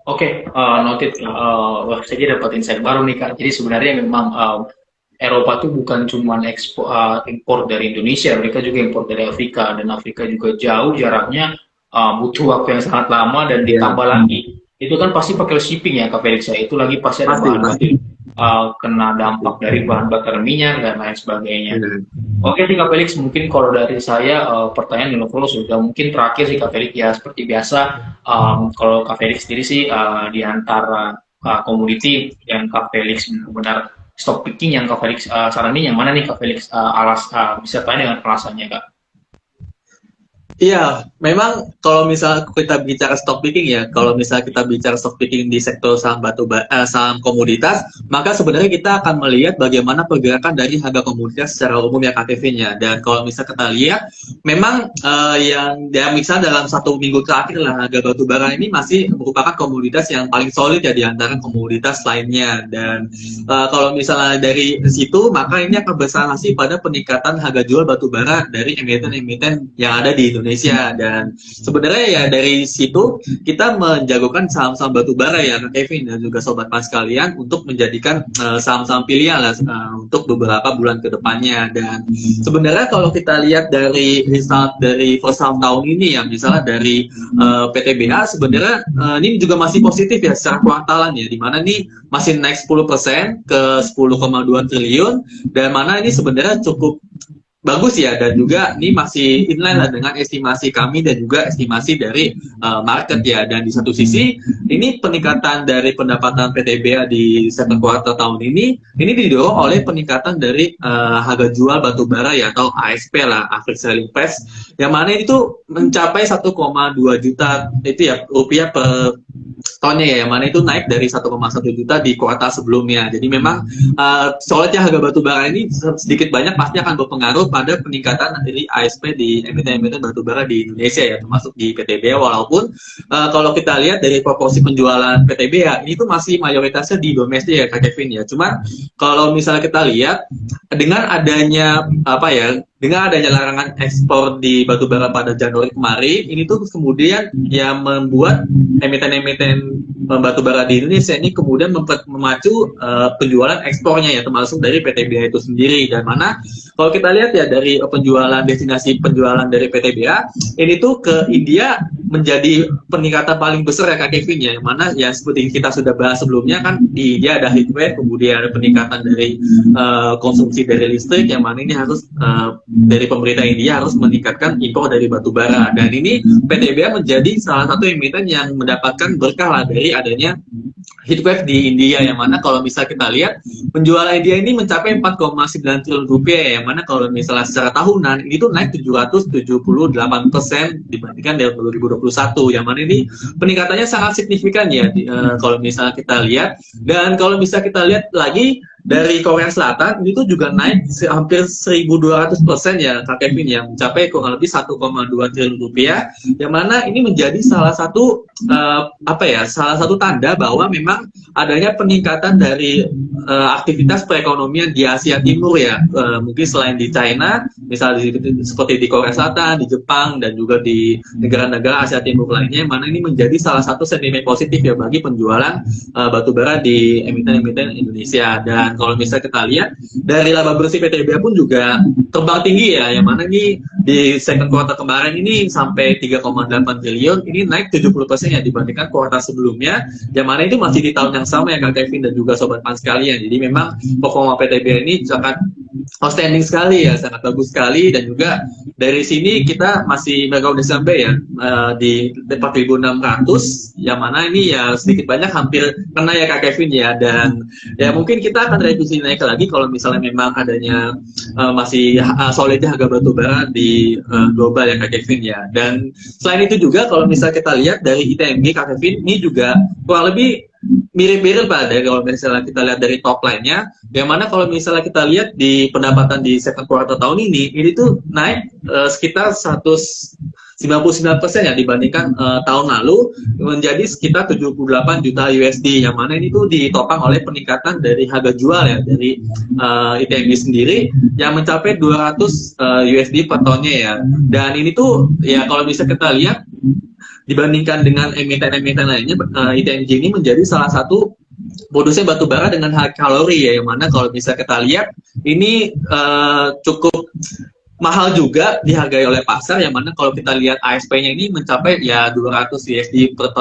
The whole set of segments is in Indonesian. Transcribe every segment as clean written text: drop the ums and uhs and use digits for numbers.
Oke, noted. Wah, saya dapat insight baru nih Kak. Jadi sebenarnya memang Eropa tuh bukan cuma impor dari Indonesia, mereka juga impor dari Afrika dan Afrika juga jauh jaraknya, butuh waktu yang sangat lama dan Ya, ditambah lagi itu kan pasti pakai shipping ya Kak Felix ya. Itu lagi pasti ada pasti, bahan pasti, baku, kena pasti. dampak dari bahan bakar minyak dan lain sebagainya. Benar. Oke sih Kak Felix, mungkin kalau dari saya pertanyaan Dino sudah mungkin terakhir sih Kak Felix ya seperti biasa. Kalau Kak Felix sendiri sih di antara komoditi yang Kak Felix benar-benar stock picking yang Kak Felix saranin yang mana nih Kak Felix bisa tanya dengan alasannya Kak? Iya, memang kalau misal kita bicara stock picking ya, kalau misal kita bicara stock picking di sektor saham saham komoditas, maka sebenarnya kita akan melihat bagaimana pergerakan dari harga komoditas secara umum ya KTV-nya. Dan kalau misal kita lihat, memang yang misal dalam 1 minggu terakhir lah harga batu bara ini masih merupakan komoditas yang paling solid ya di antara komoditas lainnya. Dan kalau misalnya dari situ, maka ini akan bersaransi pada peningkatan harga jual batu bara dari emiten-emiten yang ada di Indonesia. Dan sebenarnya ya dari situ kita menjagokan saham-saham batu bara ya Kak Kevin dan juga sobat mas kalian untuk menjadikan saham-saham pilihan lah untuk beberapa bulan ke depannya. Dan sebenarnya kalau kita lihat dari result dari first half tahun ini ya, misalnya dari PTBA sebenarnya ini juga masih positif ya secara kuartalan ya, di mana nih masih naik 10% ke 10,2 triliun, dan mana ini sebenarnya cukup bagus ya, dan juga ini masih inline lah dengan estimasi kami dan juga estimasi dari market ya. Dan di satu sisi ini peningkatan dari pendapatan PTBA di second quarter tahun ini didorong oleh peningkatan dari harga jual batu bara ya, atau ASP lah, average selling price, yang mana itu mencapai 1,2 juta itu ya rupiah per tonnya ya, yang mana itu naik dari 1,1 juta di kuartal sebelumnya. Jadi memang solidnya harga batu bara ini sedikit banyak pasti akan berpengaruh pada peningkatan dari ASP di emiten-emiten batu bara di Indonesia ya, termasuk di PTBA. Walaupun kalau kita lihat dari proporsi penjualan PTBA ini tuh masih mayoritasnya di domestik ya Kak Kevin ya. Cuman kalau misalnya kita lihat dengan adanya apa ya, dengan adanya larangan ekspor di batubara pada Januari kemarin, ini tuh kemudian yang membuat emiten-emiten batubara di Indonesia ini kemudian memacu penjualan ekspornya ya, termasuk dari PTBA itu sendiri. Dan mana kalau kita lihat ya dari penjualan, destinasi penjualan dari PTBA ini tuh ke India menjadi peningkatan paling besar ya Kak Kevin ya, yang mana ya seperti kita sudah bahas sebelumnya kan, di India ada heatwave, kemudian ada peningkatan dari konsumsi dari listrik, yang mana ini harus dari pemerintah India harus meningkatkan impor dari batu bara. Dan ini PTBA menjadi salah satu emiten yang mendapatkan berkah lah dari adanya heatwave di India, yang mana kalau misal kita lihat penjualan India ini mencapai 4,9 triliun rupiah, yang mana kalau misalnya secara tahunan ini tuh naik 778% dibandingkan dengan 2021, yang mana ini peningkatannya sangat signifikan ya kalau misalnya kita lihat. Dan kalau misalnya kita lihat lagi dari Korea Selatan itu juga naik hampir 1.200% ya Kak Kevin, yang mencapai kurang lebih 1,2 triliun rupiah, yang mana ini menjadi salah satu salah satu tanda bahwa memang adanya peningkatan dari aktivitas perekonomian di Asia Timur ya, mungkin selain di China, misalnya seperti di Korea Selatan, di Jepang, dan juga di negara-negara Asia Timur lainnya, yang mana ini menjadi salah satu sentimen positif ya bagi penjualan batubara di emiten-emiten Indonesia. Dan kalau misalnya kita lihat dari laba bersih PTBA pun juga terbang tinggi ya, yang mana ini di second quarter kemarin ini sampai 3,8 triliun, ini naik 70% ya dibandingkan kuartal sebelumnya, yang mana itu masih di tahun yang sama ya Kak Kevin dan juga sobat pan sekalian. Jadi memang performa PTBA ini sangat outstanding sekali ya, sangat bagus sekali. Dan juga dari sini kita masih mereka udah sampai ya di 4.600, yang mana ini ya sedikit banyak hampir kena ya Kak Kevin ya. Dan ya mungkin kita akan revisi naik lagi kalau misalnya memang adanya masih solidnya harga batu bara di global ya Kak Kevin ya. Dan selain itu juga kalau misalnya kita lihat dari ITMG Kak Kevin ini juga kurang lebih mirip-mirip Pak dari kalau misalnya kita lihat dari top line-nya, yang mana kalau misalnya kita lihat di pendapatan di second quarter tahun ini tuh naik sekitar 99% ya dibandingkan tahun lalu menjadi sekitar 78 juta USD, yang mana ini tuh ditopang oleh peningkatan dari harga jual ya dari ITMG sendiri yang mencapai 200 USD per tonnya ya. Dan ini tuh ya kalau bisa kita lihat dibandingkan dengan emiten-emiten lainnya, ITMG ini menjadi salah satu produsen batu bara dengan harga kalori ya, yang mana kalau bisa kita lihat ini cukup mahal juga dihargai oleh pasar, yang mana kalau kita lihat ASP-nya ini mencapai ya 200 USD per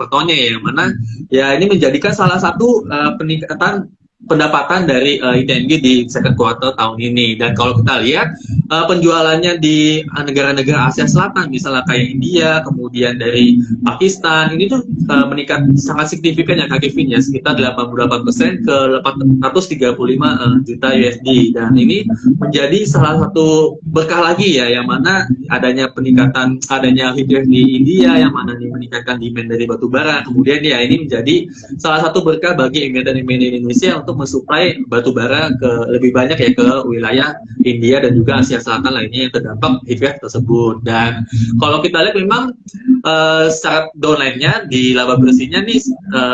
tonnya ya, yang mana ya ini menjadikan salah satu peningkatan pendapatan dari ITMG di second quarter tahun ini. Dan kalau kita lihat penjualannya di negara-negara Asia Selatan, misalnya kayak India, kemudian dari Pakistan, ini tuh meningkat sangat signifikan ya Kak Kevin ya, sekitar 88% ke 835 juta USD. Dan ini menjadi salah satu berkah lagi ya, yang mana adanya peningkatan, adanya hijrah di India, yang mana ini meningkatkan demand dari batu bara. Kemudian ya ini menjadi salah satu berkah bagi emiten-emiten Indonesia untuk mensuplai batu bara ke lebih banyak ya ke wilayah India dan juga Asia Selatan lainnya yang terdampak heatwave tersebut. Dan kalau kita lihat memang secara downline-nya di laba bersihnya nih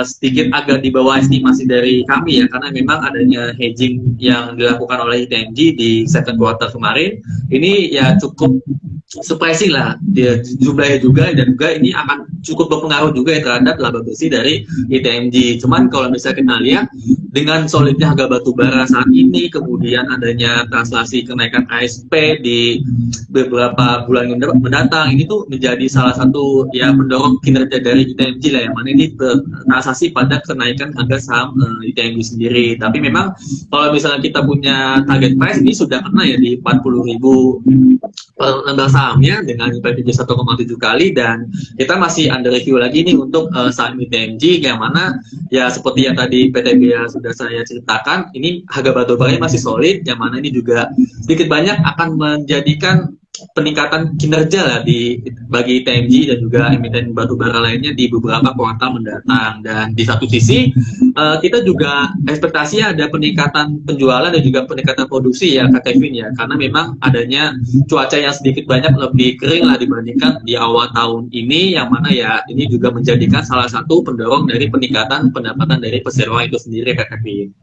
sedikit agak di bawah estimasi dari kami ya, karena memang adanya hedging yang dilakukan oleh ITMG di second quarter kemarin ini ya cukup surprising lah dia jumlahnya juga, dan juga ini akan cukup berpengaruh juga ya terhadap laba bersih dari ITMG. Cuman kalau misalnya kita lihat dengan solidnya harga batu bara saat ini, kemudian adanya translasi kenaikan ASP di beberapa bulan mendatang, ini tuh menjadi salah satu ya mendorong kinerja dari ITMG lah, yang mana ini translasi pada kenaikan harga saham ITMG sendiri. Tapi memang kalau misalnya kita punya target price ini sudah kena ya di 40.000 per lembar sahamnya dengan IPTJ 1,7 kali, dan kita masih under review lagi nih untuk saham ITMG, yang mana ya seperti yang tadi PTBA sudah saya ceritakan, ini harga batu baranya masih solid, yang mana ini juga sedikit banyak akan menjadikan peningkatan kinerja lah bagi ITMG dan juga emiten batu bara lainnya di beberapa kuartal mendatang. Dan di satu sisi kita juga ekspektasinya ada peningkatan penjualan dan juga peningkatan produksi ya Kak Kevin ya, karena memang adanya cuaca yang sedikit banyak lebih kering lah dibandingkan di awal tahun ini, yang mana ya ini juga menjadikan salah satu pendorong dari peningkatan pendapatan dari perseroan itu sendiri Kak Kevin.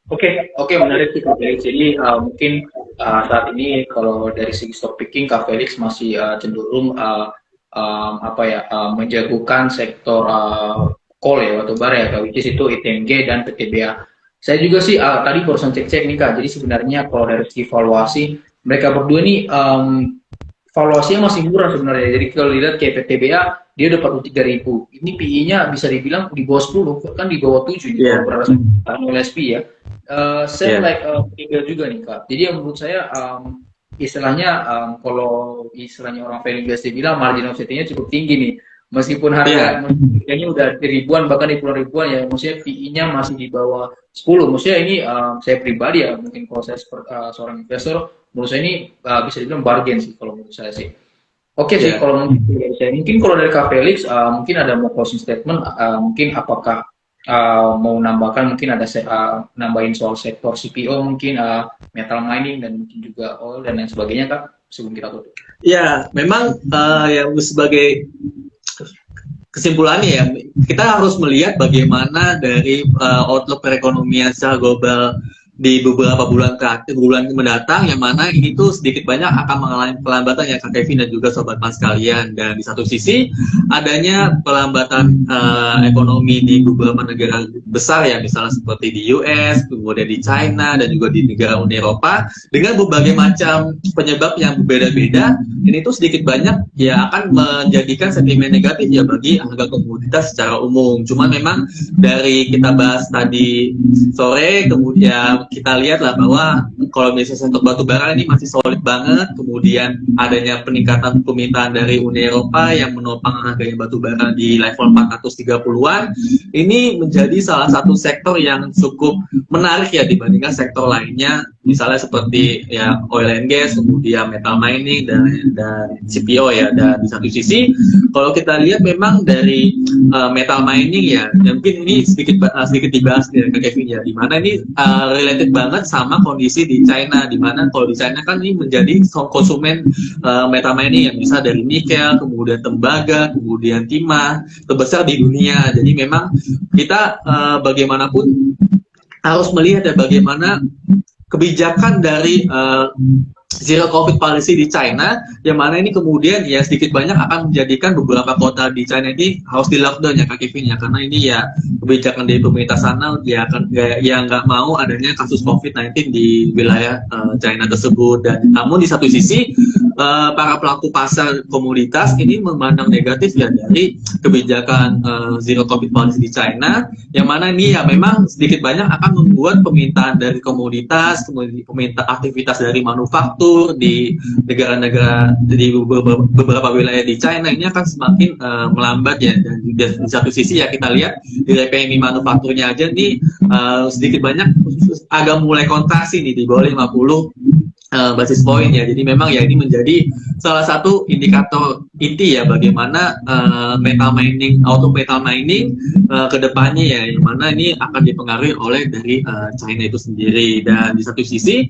Oke, menarik sih Kak Felix. Jadi mungkin saat ini kalau dari segi stock picking Kak Felix masih cenderung menjagokan sektor coal ya, batu bara ya, which is itu ITMG dan PTBA. Saya juga sih tadi barusan cek-cek nih Kak. Jadi sebenarnya kalau dari segi valuasi mereka berdua nih valuasinya masih murah sebenarnya. Jadi kalau dilihat kayak PTBA dia udah 43.000. Ini PI-nya bisa dibilang di bawah 10, kan di bawah 7 di bawah LSP ya. Tinggal juga nih Kak. Jadi yang menurut saya istilahnya kalau istilahnya orang value biasa bilang margin of safety-nya cukup tinggi nih. Meskipun harganya udah di ribuan bahkan di puluhan ribuan ya, maksudnya PI-nya masih di bawah 10. Maksudnya ini saya pribadi ya, mungkin kalau saya seorang investor, menurut saya ini bisa dibilang bargain sih kalau menurut saya sih. Sih kalau mungkin kalau dari Kak Felix mungkin ada mau closing statement, mungkin apakah mau nambahkan, mungkin ada nambahin soal sektor CPO mungkin metal mining dan mungkin juga oil dan lain sebagainya Kak sebelum kita tutup. Ya memang yang sebagai kesimpulannya ya, kita harus melihat bagaimana dari outlook perekonomian secara global di beberapa bulan mendatang, yang mana ini tuh sedikit banyak akan mengalami pelambatan ya Kak Kevin dan juga Sobat Mas sekalian. Dan di satu sisi adanya pelambatan ekonomi di beberapa negara besar ya, misalnya seperti di US, kemudian di China dan juga di negara Uni Eropa, dengan berbagai macam penyebab yang berbeda-beda. Ini tuh sedikit banyak ya akan menjadikan sentimen negatif ya bagi harga komoditas secara umum. Cuman memang dari kita bahas tadi sore, kemudian kita lihat lah bahwa kalau misalnya sektor batu bara ini masih solid banget, kemudian adanya peningkatan permintaan dari Uni Eropa yang menopang harganya batu bara di level 430-an, ini menjadi salah satu sektor yang cukup menarik ya dibandingkan sektor lainnya misalnya seperti ya oil and gas, kemudian metal mining dan CPO ya. Dan di satu sisi kalau kita lihat memang dari metal mining ya, mungkin ini sedikit dibahas ya Kak Kevin ya, dimana ini related banget sama kondisi di China, dimana kalau di China kan ini menjadi konsumen metal mining yang bisa dari nikel, kemudian tembaga, kemudian timah terbesar di dunia. Jadi memang kita bagaimanapun harus melihat ya bagaimana kebijakan dari Zero Covid policy di China, yang mana ini kemudian ya sedikit banyak akan menjadikan beberapa kota di China ini harus di lockdown ya Kak Kevin ya, karena ini ya kebijakan dari pemerintah sana ya nggak mau adanya kasus COVID-19 di wilayah China tersebut. Dan namun di satu sisi para pelaku pasar komoditas ini memandang negatif ya dari kebijakan Zero Covid policy di China, yang mana ini ya memang sedikit banyak akan membuat permintaan dari komoditas, kemudian permintaan aktivitas dari manufaktur di negara-negara di beberapa wilayah di China ini akan semakin melambat ya. Dan di satu sisi ya kita lihat di PMI manufakturnya aja nih sedikit banyak agak mulai kontraksi nih di bawah 50 basis point ya. Jadi memang ya ini menjadi salah satu indikator inti ya bagaimana metal mining, auto metal mining ke depannya ya, yang mana ini akan dipengaruhi oleh dari China itu sendiri. Dan di satu sisi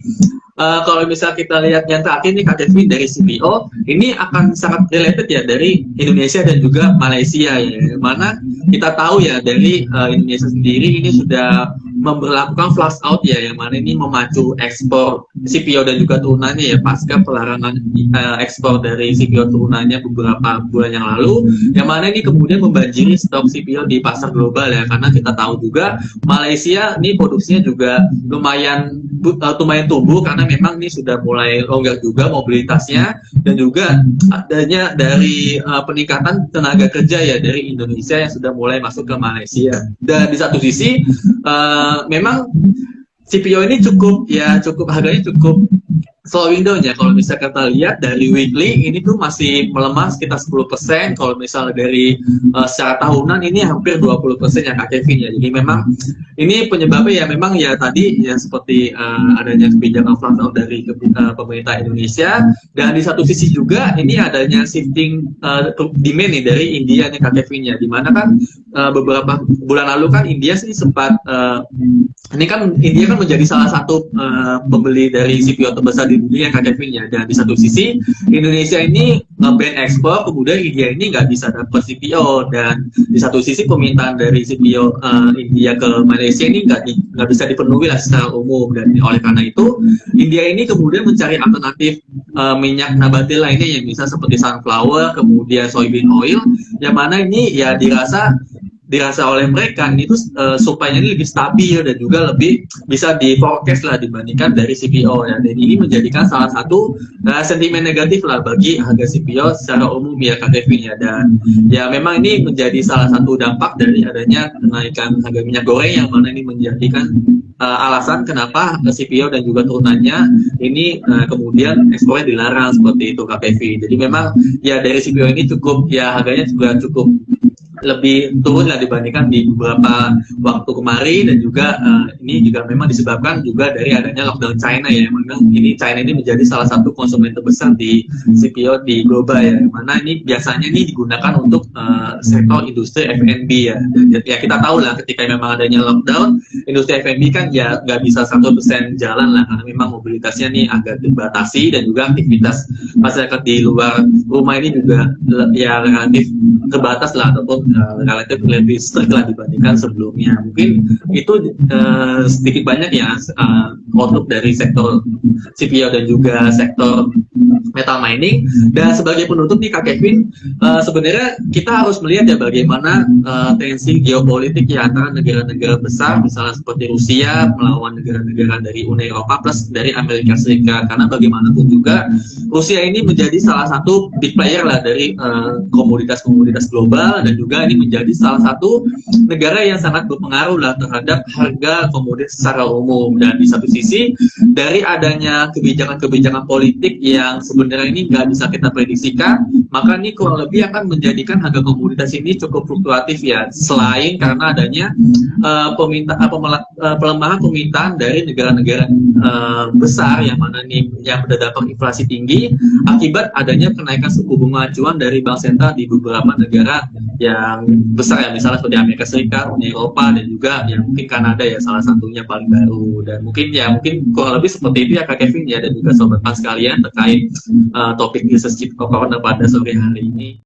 kalau misal kita lihat yang terakhir nih Kak Kevin dari CPO, ini akan sangat related ya dari Indonesia dan juga Malaysia ya, mana kita tahu ya dari Indonesia sendiri ini sudah memberlakukan flash out ya, yang mana ini memacu ekspor CPO dan juga turunannya ya pasca pelarangan ekspor dari CPO turunannya beberapa bulan yang lalu, yang mana ini kemudian membanjiri stok CPO di pasar global ya, karena kita tahu juga Malaysia ini produksinya juga lumayan tumbuh karena memang ini sudah mulai longgar juga mobilitasnya, dan juga adanya dari peningkatan tenaga kerja ya dari Indonesia yang sudah mulai masuk ke Malaysia. Dan di satu sisi memang CPO ini cukup harganya cukup slowing down ya. Kalau misalnya kita lihat dari weekly ini tuh masih melemah sekitar 10%. Kalau misalnya dari secara tahunan ini hampir 20% ya Kak Kevin ya. Jadi memang ini penyebabnya ya memang ya tadi ya seperti adanya kebijakan flash out dari pemerintah Indonesia, dan di satu sisi juga ini adanya shifting demand nih dari India nih Kak Kevin ya, dimana kan beberapa bulan lalu kan India sih sempat ini kan India kan menjadi salah satu pembeli dari CPO terbesar di dunia Kak Kevin ya. Dan di satu sisi Indonesia ini ban ekspor, kemudian India ini nggak bisa dapat CPO, dan di satu sisi permintaan dari CPO India ke Malaysia ini nggak bisa dipenuhi lah secara umum. Dan oleh karena itu India ini kemudian mencari alternatif minyak nabati lainnya yang bisa seperti sunflower, kemudian soybean oil, yang mana ini ya dirasa oleh mereka ini tuh supply-nya ini lebih stabil dan juga lebih bisa di forecast lah dibandingkan dari CPO ya. Dan ini menjadikan salah satu sentimen negatif lah bagi harga CPO secara umum ya Kak Kevin ya. Dan ya memang ini menjadi salah satu dampak dari adanya kenaikan harga minyak goreng, yang mana ini menjadikan alasan kenapa CPO dan juga turunannya ini kemudian ekspornya dilarang seperti itu Kak Kevin. Jadi memang ya dari CPO ini cukup ya harganya juga cukup lebih turun lah dibandingkan di beberapa waktu kemarin, dan juga ini juga memang disebabkan juga dari adanya lockdown China ya. Memang ini China ini menjadi salah satu konsumen terbesar di CPO di global ya, mana ini biasanya ini digunakan untuk sektor industri F&B ya. Ya kita tahu lah ketika memang adanya lockdown, industri F&B kan ya nggak bisa 100% jalan lah, karena memang mobilitasnya nih agak dibatasi, dan juga aktivitas masyarakat di luar rumah ini juga ya relatif terbatas lah, ataupun relatif lebih strict lah dibandingkan sebelumnya. Mungkin itu sedikit banyak ya outlook dari sektor CPO dan juga sektor metal mining. Dan sebagai penutup nih Kak Kevin, sebenarnya kita harus melihat ya bagaimana tensi geopolitik ya antara negara-negara besar, misalnya seperti Rusia melawan negara-negara dari Uni Eropa plus dari Amerika Serikat. Karena bagaimanapun juga Rusia ini menjadi salah satu big player lah dari komoditas-komoditas global, dan juga ini menjadi salah satu negara yang sangat berpengaruh lah terhadap harga komoditas secara umum. Dan di satu sisi dari adanya kebijakan-kebijakan politik yang sebenarnya ini nggak bisa kita prediksikan, maka ini kurang lebih akan menjadikan harga komoditas ini cukup fluktuatif ya. Selain karena adanya pelemahan permintaan dari negara-negara besar yang mana nih yang berdampak inflasi tinggi akibat adanya kenaikan suku bunga acuan dari bank sentral di beberapa negara yang besar ya, misalnya seperti Amerika Serikat, Uni Eropa, dan juga yang mungkin Kanada ya salah satunya paling baru. Dan mungkin kurang lebih seperti itu ya Kak Kevin ya, dan juga sobat pas sekalian terkait topik bisnis chip corner pada sore hari ini.